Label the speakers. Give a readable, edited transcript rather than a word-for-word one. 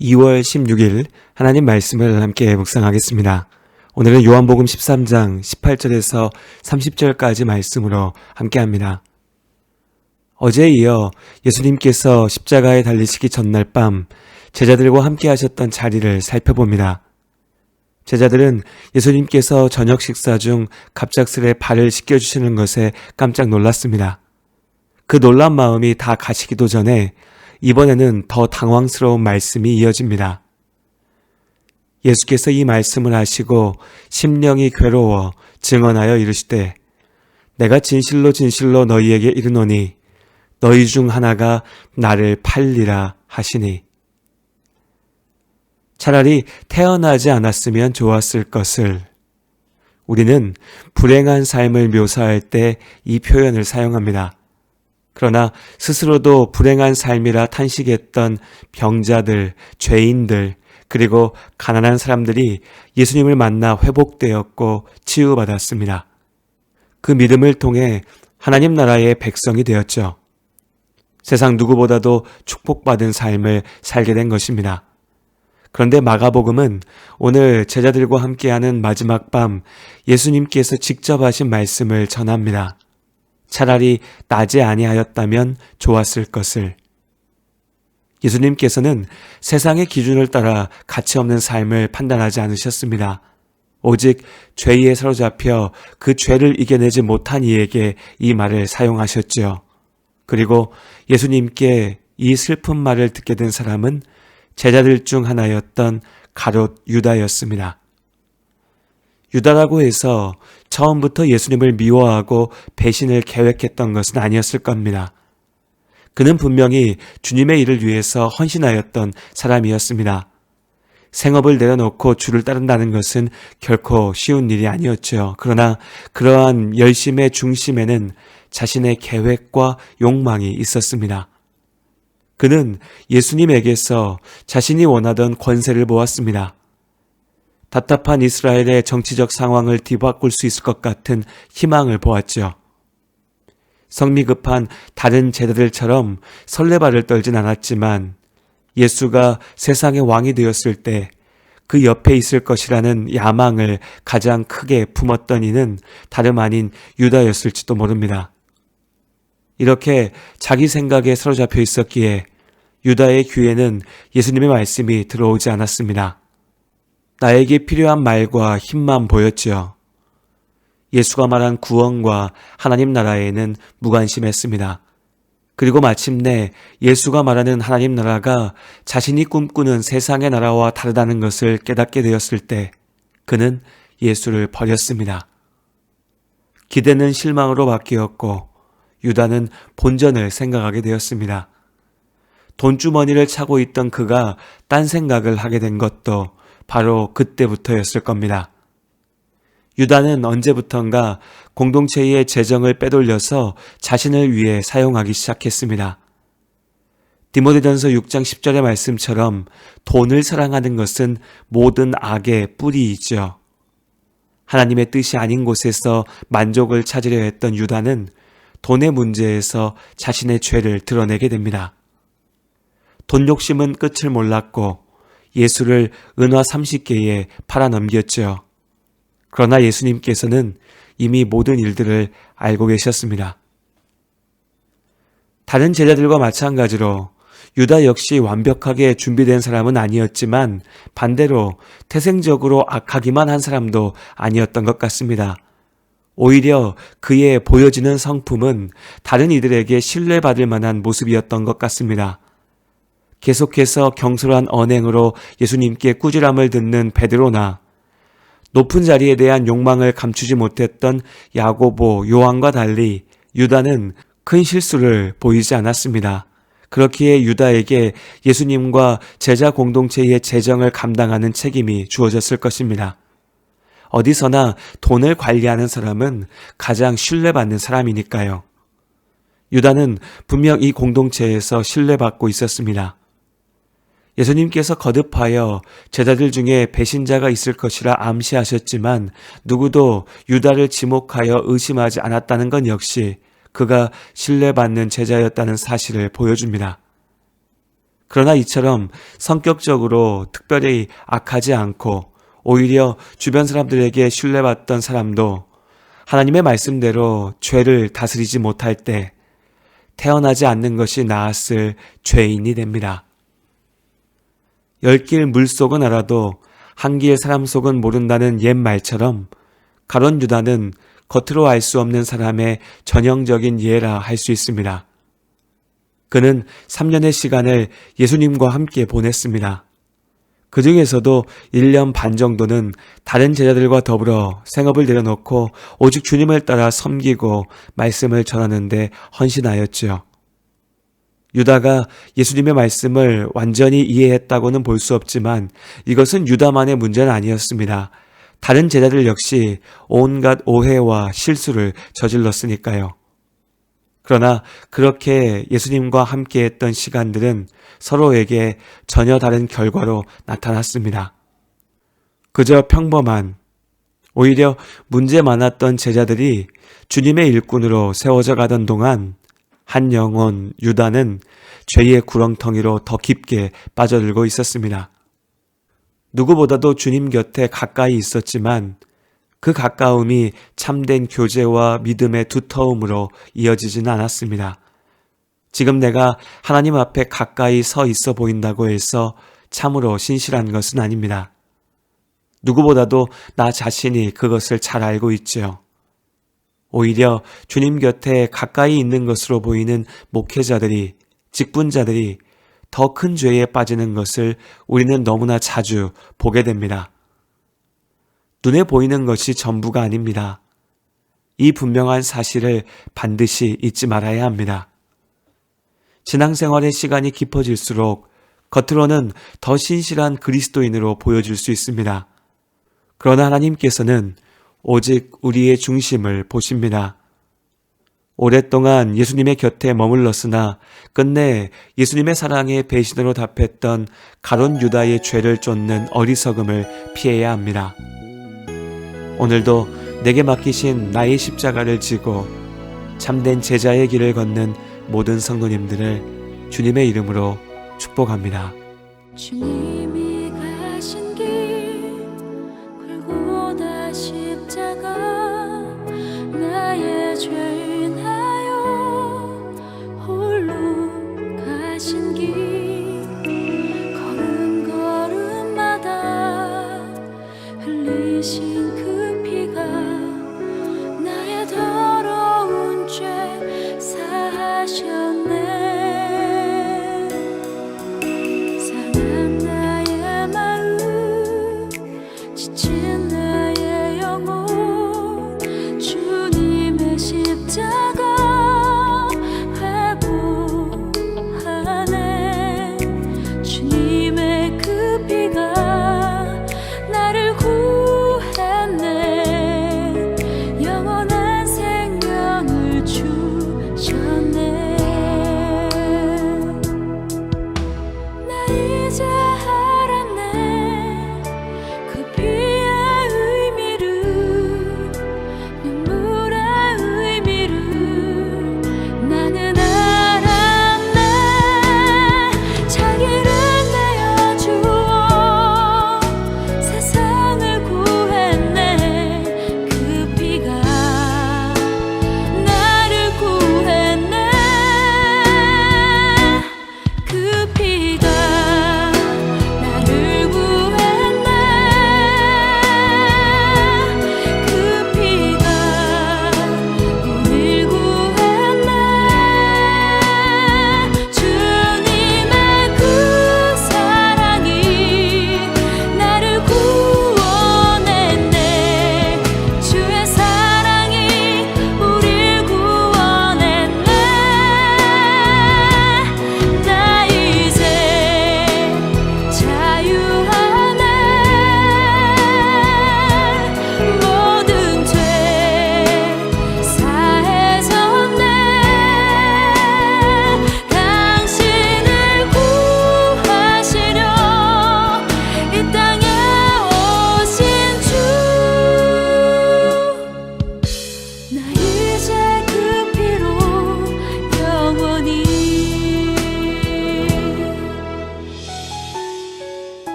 Speaker 1: 2월 16일 하나님 말씀을 함께 묵상하겠습니다. 오늘은 요한복음 13장 18절에서 30절까지 말씀으로 함께합니다. 어제에 이어 예수님께서 십자가에 달리시기 전날 밤 제자들과 함께 하셨던 자리를 살펴봅니다. 제자들은 예수님께서 저녁 식사 중 갑작스레 발을 씻겨주시는 것에 깜짝 놀랐습니다. 그 놀란 마음이 다 가시기도 전에 이번에는 더 당황스러운 말씀이 이어집니다. 예수께서 이 말씀을 하시고 심령이 괴로워 증언하여 이르시되 내가 진실로 진실로 너희에게 이르노니 너희 중 하나가 나를 팔리라 하시니. 차라리 태어나지 않았으면 좋았을 것을 우리는 불행한 삶을 묘사할 때 이 표현을 사용합니다. 그러나 스스로도 불행한 삶이라 탄식했던 병자들, 죄인들, 그리고 가난한 사람들이 예수님을 만나 회복되었고 치유받았습니다. 그 믿음을 통해 하나님 나라의 백성이 되었죠. 세상 누구보다도 축복받은 삶을 살게 된 것입니다. 그런데 마가복음은 오늘 제자들과 함께하는 마지막 밤 예수님께서 직접 하신 말씀을 전합니다. 차라리 낮에 아니하였다면 좋았을 것을. 예수님께서는 세상의 기준을 따라 가치없는 삶을 판단하지 않으셨습니다. 오직 죄에 사로잡혀 그 죄를 이겨내지 못한 이에게 이 말을 사용하셨죠. 그리고 예수님께 이 슬픈 말을 듣게 된 사람은 제자들 중 하나였던 가롯 유다였습니다. 유다라고 해서 처음부터 예수님을 미워하고 배신을 계획했던 것은 아니었을 겁니다. 그는 분명히 주님의 일을 위해서 헌신하였던 사람이었습니다. 생업을 내려놓고 주를 따른다는 것은 결코 쉬운 일이 아니었죠. 그러나 그러한 열심의 중심에는 자신의 계획과 욕망이 있었습니다. 그는 예수님에게서 자신이 원하던 권세를 보았습니다. 답답한 이스라엘의 정치적 상황을 뒤바꿀 수 있을 것 같은 희망을 보았죠. 성미 급한 다른 제자들처럼 설레발을 떨진 않았지만 예수가 세상의 왕이 되었을 때 그 옆에 있을 것이라는 야망을 가장 크게 품었던 이는 다름 아닌 유다였을지도 모릅니다. 이렇게 자기 생각에 사로잡혀 있었기에 유다의 귀에는 예수님의 말씀이 들어오지 않았습니다. 나에게 필요한 말과 힘만 보였지요. 예수가 말한 구원과 하나님 나라에는 무관심했습니다. 그리고 마침내 예수가 말하는 하나님 나라가 자신이 꿈꾸는 세상의 나라와 다르다는 것을 깨닫게 되었을 때 그는 예수를 버렸습니다. 기대는 실망으로 바뀌었고 유다는 본전을 생각하게 되었습니다. 돈주머니를 차고 있던 그가 딴 생각을 하게 된 것도 바로 그때부터였을 겁니다. 유다는 언제부턴가 공동체의 재정을 빼돌려서 자신을 위해 사용하기 시작했습니다. 디모데전서 6장 10절의 말씀처럼 돈을 사랑하는 것은 모든 악의 뿌리이죠. 하나님의 뜻이 아닌 곳에서 만족을 찾으려 했던 유다는 돈의 문제에서 자신의 죄를 드러내게 됩니다. 돈 욕심은 끝을 몰랐고 예수를 은화 30개에 팔아넘겼죠. 그러나 예수님께서는 이미 모든 일들을 알고 계셨습니다. 다른 제자들과 마찬가지로 유다 역시 완벽하게 준비된 사람은 아니었지만 반대로 태생적으로 악하기만 한 사람도 아니었던 것 같습니다. 오히려 그의 보여지는 성품은 다른 이들에게 신뢰받을 만한 모습이었던 것 같습니다. 계속해서 경솔한 언행으로 예수님께 꾸지람을 듣는 베드로나 높은 자리에 대한 욕망을 감추지 못했던 야고보, 요한과 달리 유다는 큰 실수를 보이지 않았습니다. 그렇기에 유다에게 예수님과 제자 공동체의 재정을 감당하는 책임이 주어졌을 것입니다. 어디서나 돈을 관리하는 사람은 가장 신뢰받는 사람이니까요. 유다는 분명 이 공동체에서 신뢰받고 있었습니다. 예수님께서 거듭하여 제자들 중에 배신자가 있을 것이라 암시하셨지만 누구도 유다를 지목하여 의심하지 않았다는 건 역시 그가 신뢰받는 제자였다는 사실을 보여줍니다. 그러나 이처럼 성격적으로 특별히 악하지 않고 오히려 주변 사람들에게 신뢰받던 사람도 하나님의 말씀대로 죄를 다스리지 못할 때 태어나지 않는 것이 나았을 죄인이 됩니다. 10길 물속은 알아도 한 길 사람 속은 모른다는 옛 말처럼 가룟 유다는 겉으로 알 수 없는 사람의 전형적인 예라 할 수 있습니다. 그는 3년의 시간을 예수님과 함께 보냈습니다. 그 중에서도 1년 반 정도는 다른 제자들과 더불어 생업을 내려놓고 오직 주님을 따라 섬기고 말씀을 전하는데 헌신하였지요. 유다가 예수님의 말씀을 완전히 이해했다고는 볼 수 없지만 이것은 유다만의 문제는 아니었습니다. 다른 제자들 역시 온갖 오해와 실수를 저질렀으니까요. 그러나 그렇게 예수님과 함께했던 시간들은 서로에게 전혀 다른 결과로 나타났습니다. 그저 평범한, 오히려 문제 많았던 제자들이 주님의 일꾼으로 세워져 가던 동안 한 영혼 유다는 죄의 구렁텅이로 더 깊게 빠져들고 있었습니다. 누구보다도 주님 곁에 가까이 있었지만 그 가까움이 참된 교제와 믿음의 두터움으로 이어지지는 않았습니다. 지금 내가 하나님 앞에 가까이 서 있어 보인다고 해서 참으로 신실한 것은 아닙니다. 누구보다도 나 자신이 그것을 잘 알고 있지요. 오히려 주님 곁에 가까이 있는 것으로 보이는 목회자들이, 직분자들이 더 큰 죄에 빠지는 것을 우리는 너무나 자주 보게 됩니다. 눈에 보이는 것이 전부가 아닙니다. 이 분명한 사실을 반드시 잊지 말아야 합니다. 신앙생활의 시간이 깊어질수록 겉으로는 더 신실한 그리스도인으로 보여질 수 있습니다. 그러나 하나님께서는 오직 우리의 중심을 보십니다. 오랫동안 예수님의 곁에 머물렀으나 끝내 예수님의 사랑에 배신으로 답했던 가룟 유다의 죄를 쫓는 어리석음을 피해야 합니다. 오늘도 내게 맡기신 나의 십자가를 지고 참된 제자의 길을 걷는 모든 성도님들을 주님의 이름으로 축복합니다.
Speaker 2: 주님